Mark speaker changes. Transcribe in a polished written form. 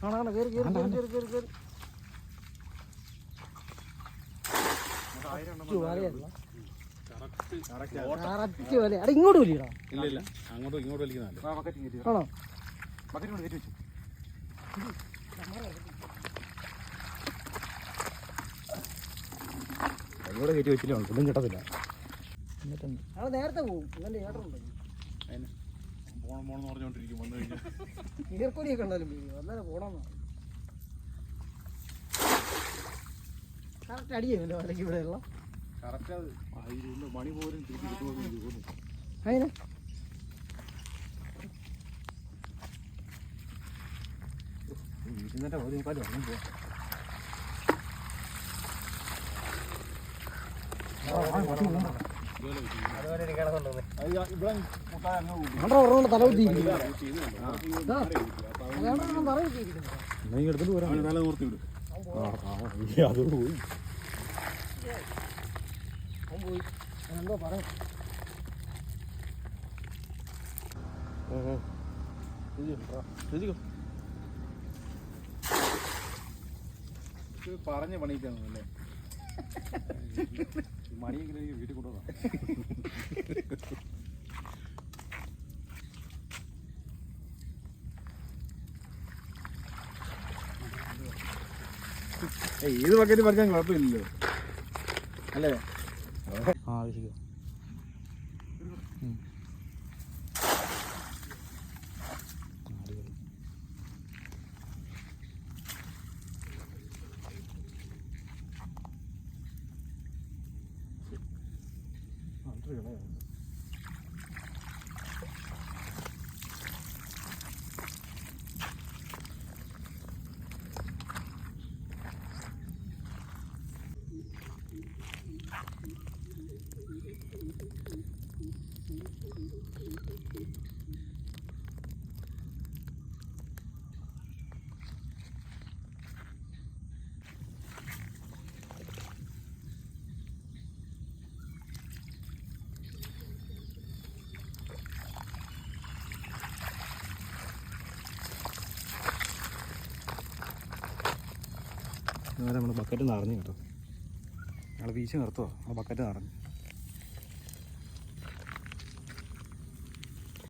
Speaker 1: ആണാണ് കയറി കയറി കയറി കയറി കയറി കയറി കറക്റ്റ് വല. അവിടെ ഇങ്ങോട്ട് വലിയടാ.
Speaker 2: ഇല്ല അങ്ങോട്ടും ഇങ്ങോട്ട് വലിക്കുന്നതല്ലേ.
Speaker 1: ആണോ?
Speaker 2: കൈയോടെ കയറ്റി വെച്ചില്ല, ഒന്നും കിട്ടത്തില്ല.
Speaker 1: അവിടെ നേരത്തെ പോകും. നല്ല ഏട്ടറുണ്ടെങ്കിൽ
Speaker 2: പോണെന്ന് പറഞ്ഞോണ്ടിരിക്കും. വന്നു കഴിഞ്ഞാൽ
Speaker 1: നീർക്കൊടിയൊക്കെ ഉണ്ടാലും അന്നേരം പോണമെന്നാ. കറക്റ്റ് അടിയല്ലോ വലയ്ക്ക് ഇവിടെ ഉള്ള
Speaker 2: മണി പോലും തിരിച്ചു കിട്ടുമെന്ന്
Speaker 1: അതിന്
Speaker 2: വീട്ടിൽ ഒരു മുക്കാലും ഒന്നും പോവാം.
Speaker 1: തലകുത്തി
Speaker 2: എടുത്തിട്ട് പോരാ. തല നോർത്തി വിടും. അത് പോയി.
Speaker 1: പോയി എന്തോ പറയാം.
Speaker 2: പറഞ്ഞ പണിയിക്കാന്നല്ലേ മണിയെങ്കിലും വീട്ടിൽ കൊണ്ടുപോകാം. ഏത് ബക്കറ്റ് പറിക്കാൻ കുഴപ്പമില്ലല്ലോ അല്ലേ?
Speaker 1: ആ ശരിക്കും
Speaker 2: നമ്മുടെ ബക്കറ്റ് നിറഞ്ഞു കേട്ടോ. ഞങ്ങൾ വീശി നിർത്തുമോ ആ ബക്കറ്റ് നിറഞ്ഞു.